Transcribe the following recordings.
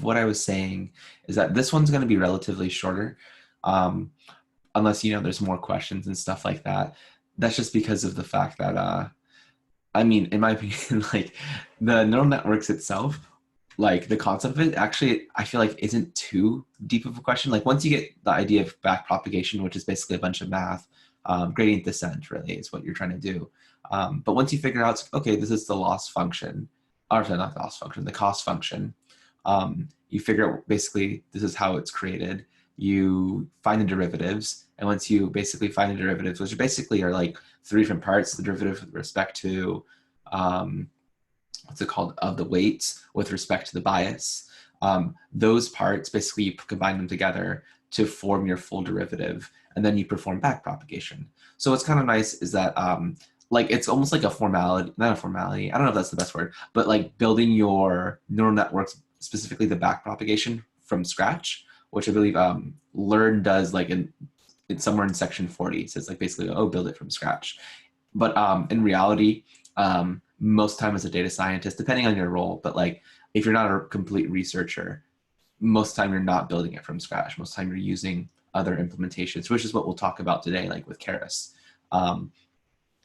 what I was saying is that this one's going to be relatively shorter, unless, there's more questions and stuff like that. That's just because of the fact that, I mean, in my opinion, like the neural networks itself, like the concept of it actually, I feel like isn't too deep of a question. Like once you get the idea of back propagation, which is basically a bunch of math, gradient descent really is what you're trying to do. But once you figure out, okay, this is the loss function, or sorry, not the loss function, the cost function. You figure out basically this is how it's created. You find the derivatives, and once you basically find the derivatives, which basically are like three different parts, the derivative with respect to what's it called, of the weights with respect to the bias. Those parts, basically you combine them together to form your full derivative, and then you perform back propagation. So what's kind of nice is that like it's almost like a formality, not a formality, I don't know if that's the best word, but like building your neural networks, specifically the back propagation from scratch, which I believe Learn does like it's somewhere in section 40. So it's like basically, oh, build it from scratch. But in reality, most time as a data scientist, depending on your role, but like if you're not a complete researcher, most time you're not building it from scratch. Most time you're using other implementations, which is what we'll talk about today, like with Keras.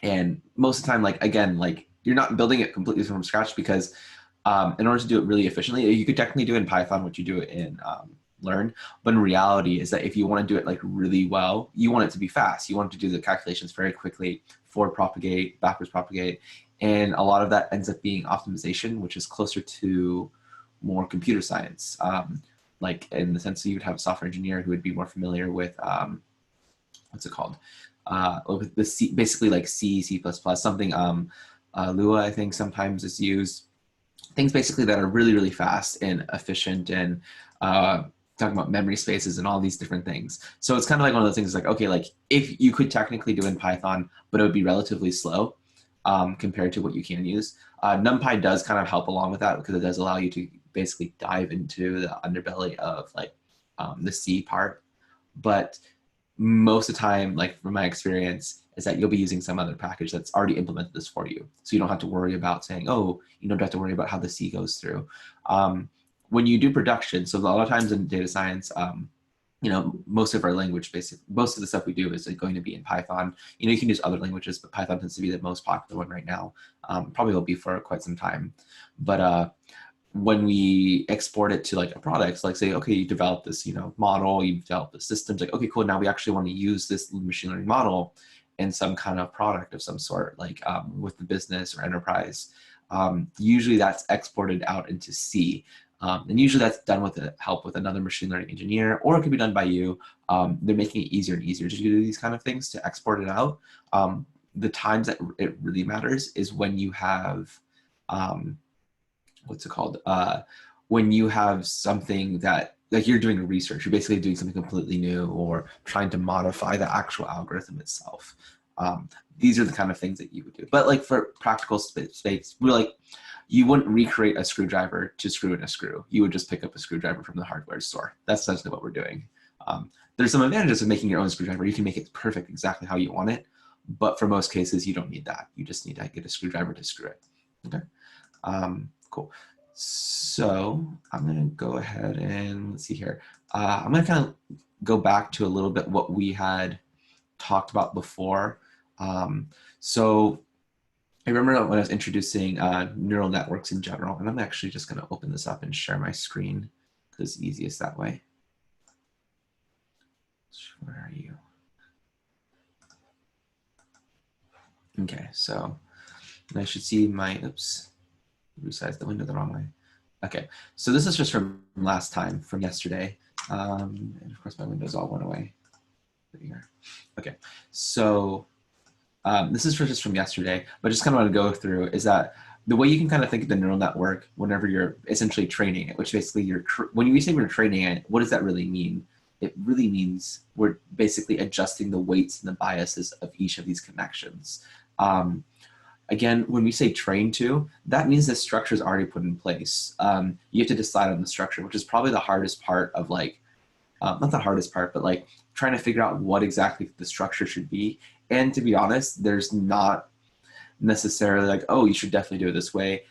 And most of the time, like again, like you're not building it completely from scratch because in order to do it really efficiently, you could technically do it in Python, what you do it in Learn. But in reality is that if you want to do it like really well, you want it to be fast. You want to do the calculations very quickly, forward propagate, backwards propagate. And a lot of that ends up being optimization, which is closer to more computer science. Like in the sense that you would have a software engineer who would be more familiar with, what's it called? With the C, basically like C, C++, something, Lua, I think sometimes is used. Things basically that are really, really fast and efficient and talking about memory spaces and all these different things. So it's kind of like one of those things like, okay, like if you could technically do in Python, but it would be relatively slow compared to what you can use. NumPy does kind of help along with that because it does allow you to basically dive into the underbelly of like the C part. But most of the time, like from my experience, is that you'll be using some other package that's already implemented this for you. So you don't have to worry about saying, oh, you don't have to worry about how the C goes through. When you do production, so a lot of times in data science, most of our language, most of the stuff we do is going to be in Python. You can use other languages, but Python tends to be the most popular one right now. Probably will be for quite some time. But when we export it to like a product, like say, okay, you develop this, model, you develop the systems, like, okay, cool, now we actually want to use this machine learning model in some kind of product of some sort, like with the business or enterprise. Usually that's exported out into C. And usually that's done with the help with another machine learning engineer, or it could be done by you. They're making it easier and easier to do these kind of things, to export it out. The times that it really matters is when you have, what's it called? When you have something that, like you're doing research, you're basically doing something completely new or trying to modify the actual algorithm itself. These are the kind of things that you would do. But like for practical space, we're like, you wouldn't recreate a screwdriver to screw in a screw. You would just pick up a screwdriver from the hardware store. That's essentially what we're doing. There's some advantages of making your own screwdriver. You can make it perfect exactly how you want it. But for most cases, you don't need that. You just need to get a screwdriver to screw it. Okay, cool. So I'm going to go ahead and let's see here. I'm going to kind of go back to a little bit what we had talked about before. So I remember when I was introducing neural networks in general, and I'm actually just going to open this up and share my screen because it's easiest that way. Where are you? Okay, so I should see my, oops, resized the window the wrong way. Okay, so this is just from last time, from yesterday. And of course my windows all went away. Here. Okay, so this is just from yesterday, but just kind of want to go through is that the way you can kind of think of the neural network whenever you're essentially training it, which basically when we say we're training it, what does that really mean? It really means we're basically adjusting the weights and the biases of each of these connections. Again, when we say train to, that means the structure is already put in place. You have to decide on the structure, which is probably the hardest part of like, not the hardest part, but like trying to figure out what exactly the structure should be. And to be honest, there's not necessarily like, oh, you should definitely do it this way.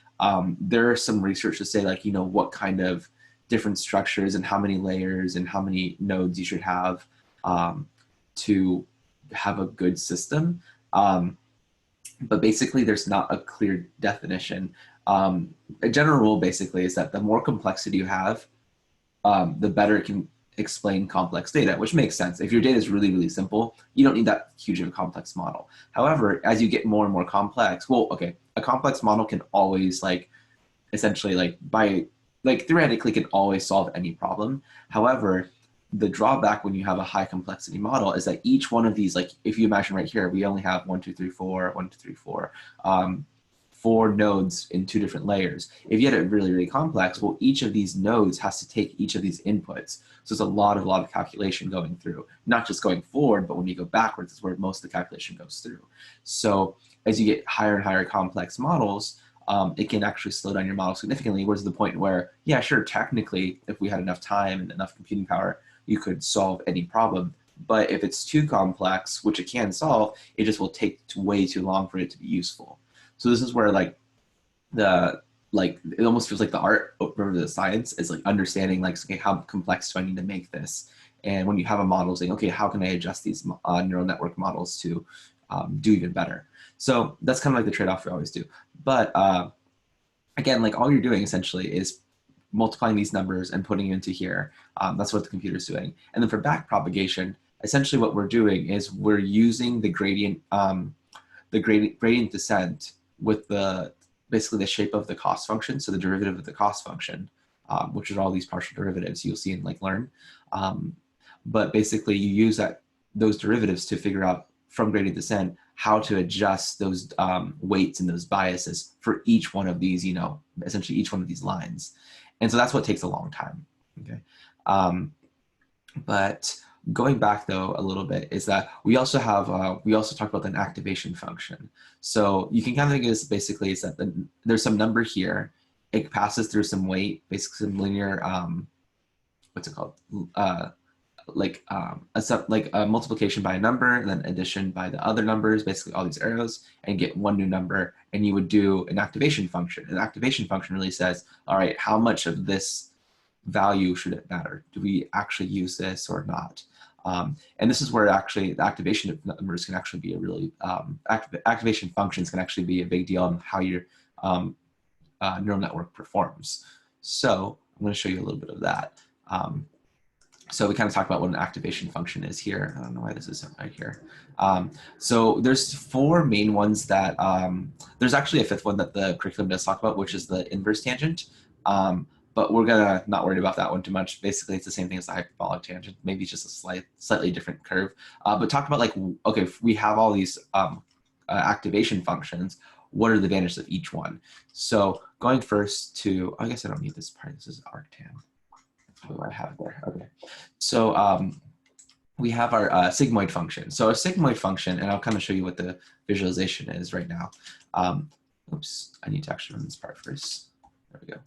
There are some research to say like, what kind of different structures and how many layers and how many nodes you should have to have a good system. But basically, there's not a clear definition. A general rule basically is that the more complexity you have, the better it can explain complex data, which makes sense. If your data is really, really simple, you don't need that huge of a complex model. However, as you get more and more complex, well, okay, a complex model can always essentially theoretically can always solve any problem. However, the drawback when you have a high complexity model is that each one of these, like if you imagine right here, we only have 4 nodes in 2 different layers. If you had it really, really complex, well, each of these nodes has to take each of these inputs. So it's a lot of calculation going through, not just going forward, but when you go backwards is where most of the calculation goes through. So as you get higher and higher complex models, it can actually slow down your model significantly, whereas the point where, yeah, sure, technically, if we had enough time and enough computing power, you could solve any problem. But if it's too complex, which it can solve, it just will take way too long for it to be useful. So this is where it almost feels like the art over the science is understanding okay, how complex do I need to make this? And when you have a model saying, okay, how can I adjust these neural network models to do even better? So that's kind of the trade-off we always do. But again, all you're doing essentially is multiplying these numbers and putting it into here. That's what the computer's doing. And then for back propagation, essentially what we're doing is we're using the gradient descent with basically the shape of the cost function, so the derivative of the cost function, which is all these partial derivatives you'll see in learn. But basically you use those derivatives to figure out from gradient descent how to adjust those weights and those biases for each one of these, essentially each one of these lines. And so that's what takes a long time, okay? But going back though a little bit is that we also talked about an activation function. So you can kind of think of this basically is that there's some number here, it passes through some weight, basically some linear, what's it called? A multiplication by a number and then addition by the other numbers, basically all these arrows, and get one new number, and you would do an activation function. An activation function really says, all right, how much of this value should it matter? Do we actually use this or not? And this is where actually the activation numbers can actually be a really, activation functions can actually be a big deal on how your neural network performs. So I'm going to show you a little bit of that. So we kind of talked about what an activation function is here. I don't know why this isn't right here. So there's 4 main ones that, there's actually a 5th one that the curriculum does talk about, which is the inverse tangent. But we're gonna not worry about that one too much. Basically, it's the same thing as the hyperbolic tangent. Maybe it's just a slightly different curve. But talk about okay, if we have all these activation functions, what are the advantages of each one? So going first to, I guess I don't need this part. This is arctan. What do I have there? Okay. So we have our sigmoid function. So a sigmoid function, and I'll kind of show you what the visualization is right now. Oops, I need to actually run this part first. There we go.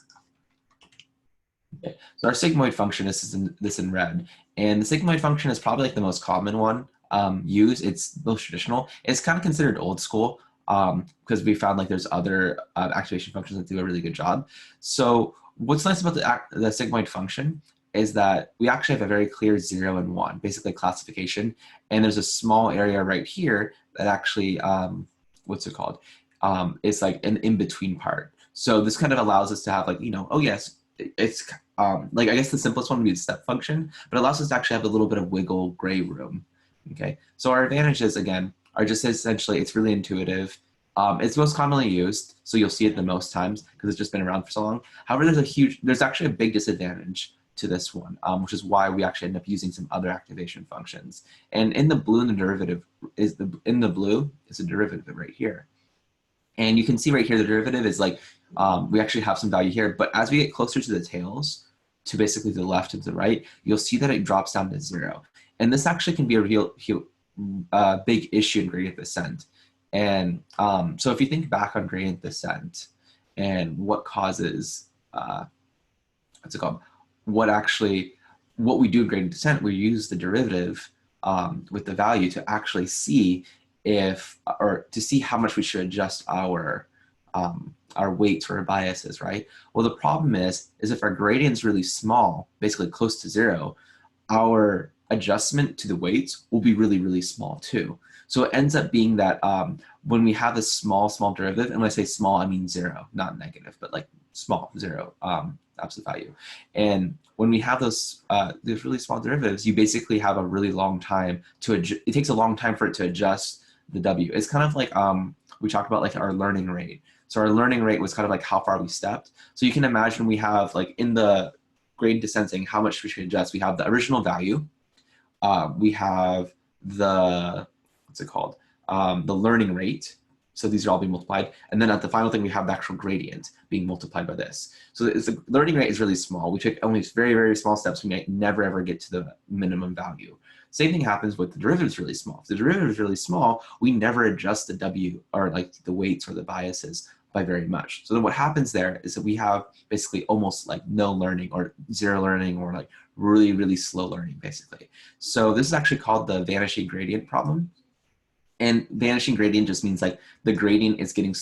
Okay. So our sigmoid function is this in red, and the sigmoid function is probably the most common one used. It's most traditional. It's kind of considered old school because we found there's other activation functions that do a really good job. So what's nice about the sigmoid function is that we actually have a very clear 0 and 1, basically classification, and there's a small area right here that actually what's it called? It's an in-between part. So this kind of allows us to have oh yes, it's I guess the simplest one would be the step function, but it allows us to actually have a little bit of wiggle gray room. Okay, so our advantages again are just essentially it's really intuitive. It's most commonly used, so you'll see it the most times because it's just been around for so long. However, there's actually a big disadvantage to this one, which is why we actually end up using some other activation functions. And in the blue, the derivative is in the blue is a derivative right here. And you can see right here, the derivative is we actually have some value here, but as we get closer to the tails, to basically the left and to the right, you'll see that it drops down to 0. And this actually can be a real big issue in gradient descent. And so if you think back on gradient descent and what causes, what's it called? What we do in gradient descent, we use the derivative with the value to actually see to see how much we should adjust our our weights or our biases, right? Well, the problem is if our gradient's really small, basically close to zero, our adjustment to the weights will be really, really small too. So it ends up being that when we have this small derivative, and when I say small, I mean zero, not negative, but like small, zero, absolute value. And when we have those really small derivatives, you basically have a really long time to adjust. It takes a long time for it to adjust the W. It's kind of like we talked about like our learning rate. So our learning rate was kind of like how far we stepped. So you can imagine we have like in the gradient descending how much we should adjust. We have the original value. We have the, what's it called? The learning rate. So these are all being multiplied. And then at the final thing, we have the actual gradient being multiplied by this. So the learning rate is really small. We take only very, very small steps. We might never, ever get to the minimum value. Same thing happens with the derivatives really small. If the derivative is really small, we never adjust the W or like the weights or the biases by very much. So then what happens there is that we have basically almost like no learning or zero learning or like really, really slow learning basically. So this is actually called the vanishing gradient problem. And vanishing gradient just means like the gradient is getting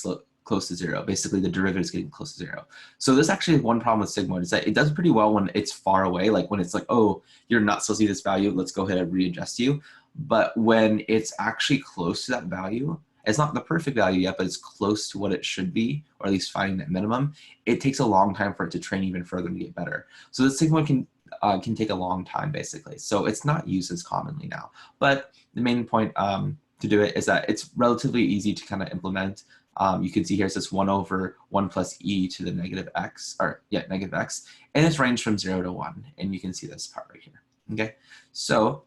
close to zero. Basically, the derivative is getting close to zero. So this actually one problem with sigmoid is that it does pretty well when it's far away, like when it's like, oh, you're not supposed to see this value, let's go ahead and readjust you. But when it's actually close to that value, it's not the perfect value yet, but it's close to what it should be, or at least finding that minimum, it takes a long time for it to train even further and get better. So the sigmoid can take a long time, basically. So it's not used as commonly now. But the main point to do it is that it's relatively easy to kind of implement. You can see here it says 1 over 1 plus e to the negative x, or yeah, negative x, and it's ranged from 0 to 1. And you can see this part right here. Okay, so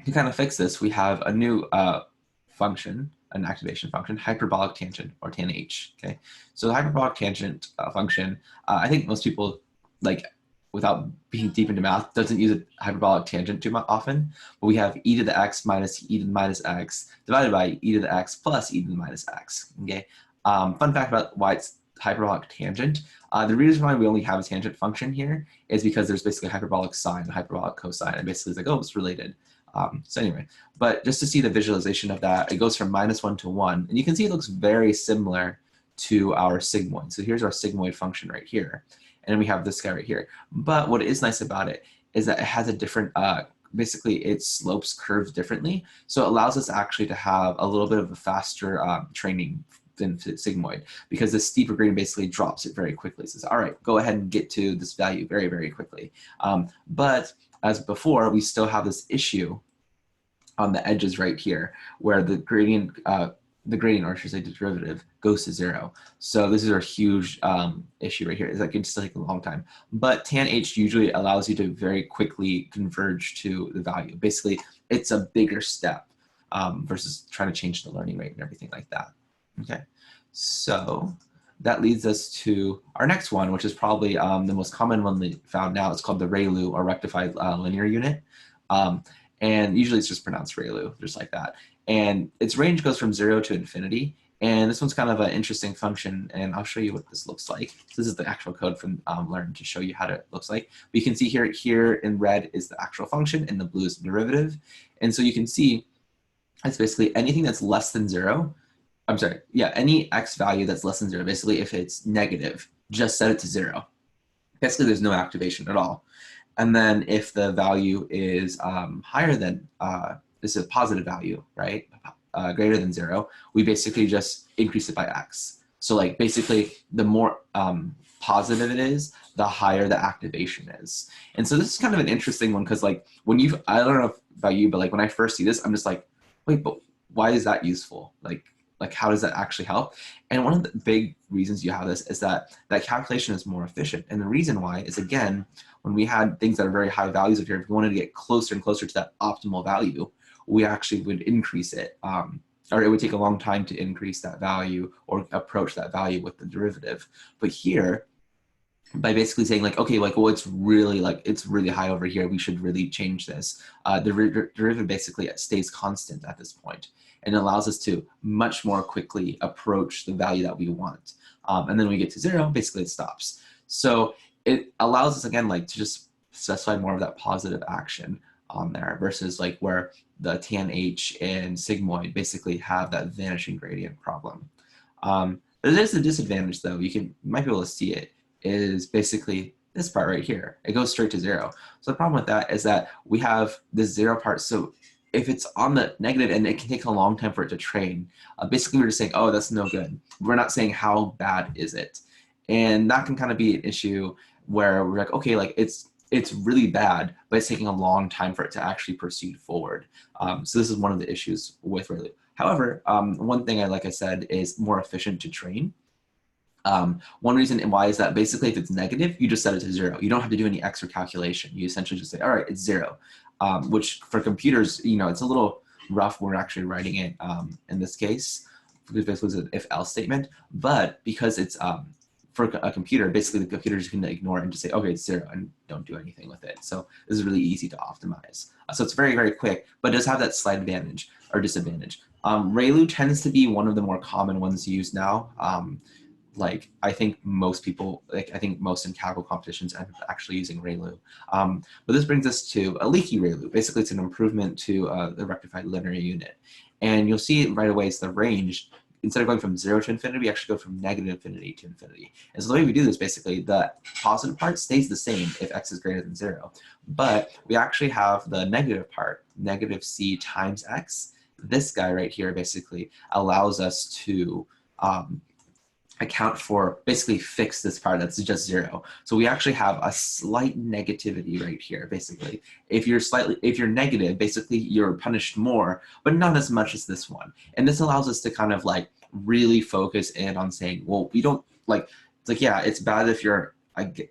to kind of fix this, we have a new function, an activation function, hyperbolic tangent, or tanh. Okay, so the hyperbolic tangent function, I think most people, like, without being deep into math, doesn't use a hyperbolic tangent too often. But we have e to the x minus e to the minus x divided by e to the x plus e to the minus x. Okay. Fun fact about why it's hyperbolic tangent. The reason why we only have a tangent function here is because there's basically a hyperbolic sine and hyperbolic cosine, and basically it's like, oh, it's related. So anyway, but just to see the visualization of that, it goes from -1 to 1, and you can see it looks very similar to our sigmoid. So here's our sigmoid function right here. And we have this guy right here. But what is nice about it is that it has a different, basically it slopes curves differently. So it allows us actually to have a little bit of a faster training than sigmoid, because the steeper gradient basically drops it very quickly. It says, all right, go ahead and get to this value very, very quickly. But as before, we still have this issue on the edges right here, where the gradient, or I should say the derivative, goes to 0. So this is a huge issue right here. It's like it just take a long time. But tanh usually allows you to very quickly converge to the value. Basically, it's a bigger step versus trying to change the learning rate and everything like that. Okay, so that leads us to our next one, which is probably the most common one we found now. It's called the ReLU, or rectified linear unit. And usually it's just pronounced ReLU, just like that. And its range goes from 0 to infinity. And this one's kind of an interesting function, and I'll show you what this looks like. So this is the actual code from Learn to show you how it looks like. But you can see here in red is the actual function, and the blue is the derivative. And so you can see it's basically anything that's less than 0. I'm sorry, yeah, any x value that's less than 0. Basically, if it's negative, just set it to 0. Basically, there's no activation at all. And then if the value is higher than, this is a positive value, right? Greater than 0, we basically just increase it by x. So like basically the more positive it is, the higher the activation is. And so this is kind of an interesting one, because like when I don't know about you, but like when I first see this, I'm just like, wait, but why is that useful? Like how does that actually help? And one of the big reasons you have this is that calculation is more efficient. And the reason why is, again, when we had things that are very high values of here, if we wanted to get closer and closer to that optimal value, we actually would increase it, or it would take a long time to increase that value or approach that value with the derivative. But here, by basically saying like, okay, like, well, it's really high over here, we should really change this. The derivative basically stays constant at this point, and allows us to much more quickly approach the value that we want. And then when we get to 0, basically it stops. So it allows us, again, like to just specify more of that positive action on there, versus like where the tanh and sigmoid basically have that vanishing gradient problem. There's a disadvantage though. You might be able to see it, is basically this part right here. It goes straight to 0. So the problem with that is that we have this 0 part. So if it's on the negative and it can take a long time for it to train, basically we're just saying, oh, that's no good. We're not saying how bad is it. And that can kind of be an issue where we're like, okay, like it's really bad, but it's taking a long time for it to actually proceed forward. So this is one of the issues with ReLU. However, one thing like I said, is more efficient to train. One reason why is that basically if it's negative, you just set it to 0. You don't have to do any extra calculation. You essentially just say, all right, it's 0, which for computers, it's a little rough. We're actually writing it in this case, because basically it's an if-else statement, but because it's for a computer, basically the computer is going to ignore it and just say, okay, it's 0, and don't do anything with it. So this is really easy to optimize. So it's very, very quick, but it does have that slight advantage or disadvantage. ReLU tends to be one of the more common ones used now. Like I think most people, I think most in Kaggle competitions end up actually using ReLU. But this brings us to a leaky ReLU. Basically, it's an improvement to the rectified linear unit. And you'll see right away it's the range. Instead of going from 0 to infinity, we actually go from negative infinity to infinity. And so the way we do this, basically, the positive part stays the same if x is greater than 0. But we actually have the negative part, negative c times x. This guy right here basically allows us to account for, basically fix this part that's just 0. So we actually have a slight negativity right here, basically. If you're negative, basically you're punished more, but not as much as this one. And this allows us to kind of like really focus in on saying, well, we don't like, it's like, yeah, it's bad if you're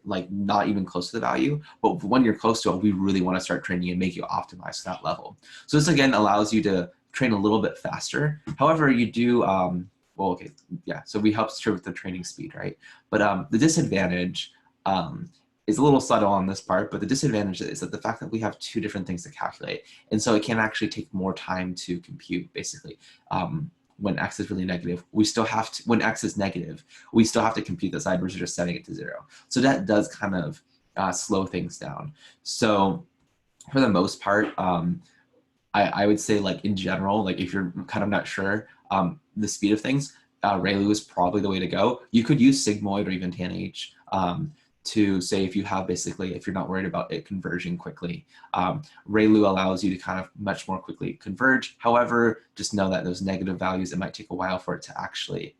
like not even close to the value, but when you're close to it, we really want to start training and make you optimize to that level. So this again allows you to train a little bit faster. However, you do, well, okay, yeah, so we help with the training speed, right? But the disadvantage is a little subtle on this part, but the disadvantage is that the fact that we have 2 different things to calculate, and so it can actually take more time to compute, basically. When x is really negative, we still have to, when x is negative, we still have to compute the side versus just setting it to 0. So that does kind of slow things down. So for the most part, I would say, like, in general, like if you're kind of not sure the speed of things, ReLU is probably the way to go. You could use Sigmoid or even TANH to say, if you have basically, if you're not worried about it converging quickly. ReLU allows you to kind of much more quickly converge. However, just know that those negative values, it might take a while for it to actually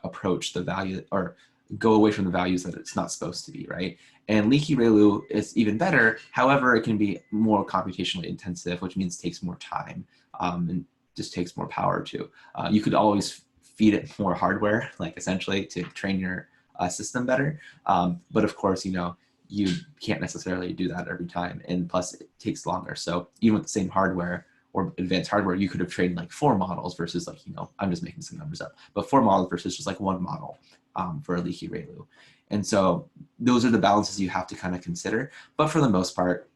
approach the value or go away from the values that it's not supposed to be, right? And leaky ReLU is even better. However, it can be more computationally intensive, which means it takes more time and just takes more power too. You could always feed it more hardware, like essentially to train your system better. But of course, you can't necessarily do that every time. And plus it takes longer. So even with the same hardware or advanced hardware, you could have trained like 4 models versus like, I'm just making some numbers up, but 4 models versus just like 1 model for a leaky ReLU. And so those are the balances you have to kind of consider. But for the most part,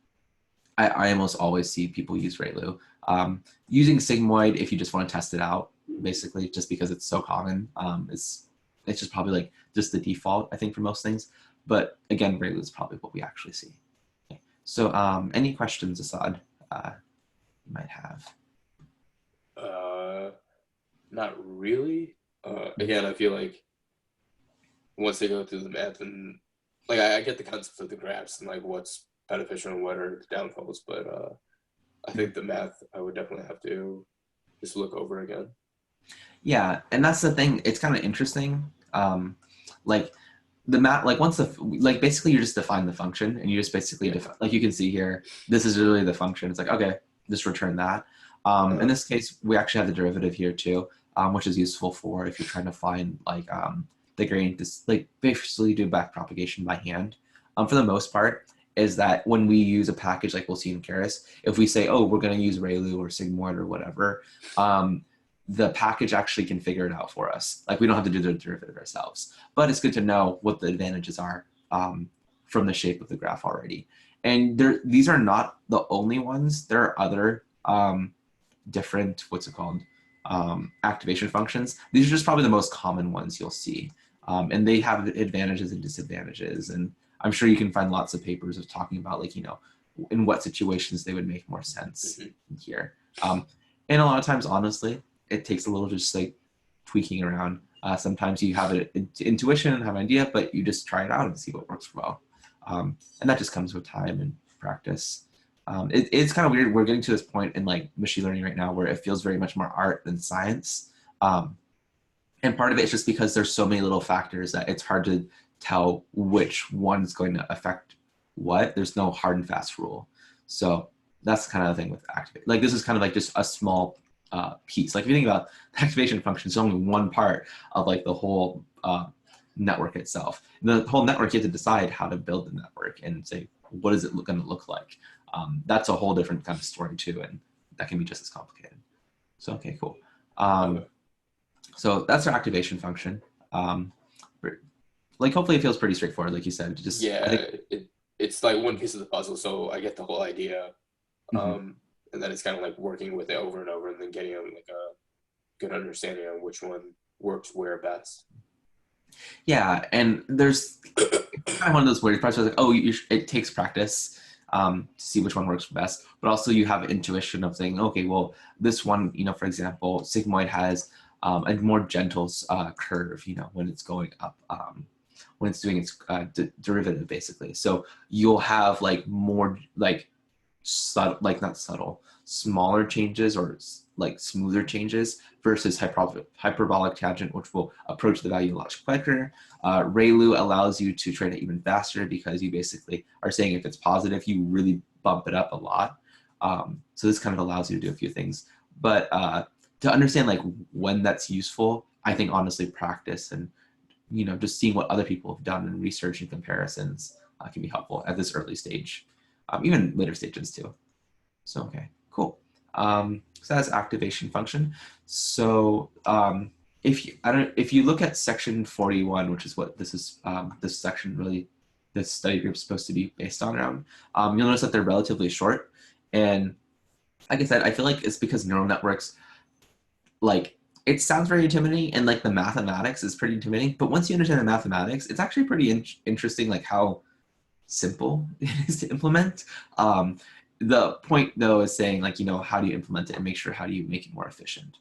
I almost always see people use ReLU. Using Sigmoid, if you just want to test it out, basically, just because it's so common, it's just probably like just the default, I think, for most things. But again, ReLU is probably what we actually see. Okay. So any questions, Assad, you might have? Not really. Again, I feel like once they go through the math and like I get the concept of the graphs and like what's beneficial and what are the downfalls, but I think the math I would definitely have to just look over again. Yeah, and that's the thing. It's kind of interesting. Like the math, like once like basically you just define the function and you just basically define, like you can see here, this is really the function. It's like, okay, just return that. In this case, we actually have the derivative here too, which is useful for if you're trying to find like the gradient, like basically do back propagation by hand. For the most part, is that when we use a package like we'll see in Keras, if we say, oh, we're going to use ReLU or Sigmoid or whatever, the package actually can figure it out for us. Like we don't have to do the derivative ourselves, but it's good to know what the advantages are from the shape of the graph already. And these are not the only ones. There are other different, activation functions. These are just probably the most common ones you'll see. And they have advantages and disadvantages. And I'm sure you can find lots of papers of talking about, like, in what situations they would make more sense here. And a lot of times, honestly, it takes a little just like tweaking around. Sometimes you have an intuition and have an idea, but you just try it out and see what works well. And that just comes with time and practice. It's kind of weird. We're getting to this point in like machine learning right now where it feels very much more art than science. And part of it is just because there's so many little factors that it's hard to tell which one's going to affect what. There's no hard and fast rule. So that's kind of the thing with activate. Like this is kind of like just a small piece. Like if you think about the activation function, it's only one part of like the whole network itself. The whole network, you have to decide how to build the network and say, what is it going to look like? That's a whole different kind of story too, and that can be just as complicated. So, okay, cool. So that's our activation function. Like hopefully it feels pretty straightforward, like you said. Just yeah, it's like one piece of the puzzle, so I get the whole idea. And then it's kind of like working with it over and over and then getting like a good understanding of which one works where best. Yeah, and there's kind of one of those weird parts where it's like, oh, it takes practice to see which one works best, but also you have intuition of saying, okay, well, this one, for example, sigmoid has a more gentle curve, when it's going up, when it's doing its derivative, basically. So you'll have like more like subtle, like not subtle, smaller changes or like smoother changes versus hyperbolic tangent, which will approach the value much quicker. ReLU allows you to train it even faster because you basically are saying if it's positive, you really bump it up a lot. So this kind of allows you to do a few things. But to understand like when that's useful, I think honestly practice and just seeing what other people have done and research and comparisons can be helpful at this early stage, even later stages too. So okay, cool. So that's activation function. So if you look at section 41, which is what this is, this section really, this study group is supposed to be based on around, you'll notice that they're relatively short. And like I said, I feel like it's because neural networks, like it sounds very intimidating and like the mathematics is pretty intimidating, but once you understand the mathematics, it's actually pretty interesting, like how simple it is to implement. The point though is saying like, how do you implement it and make sure how do you make it more efficient?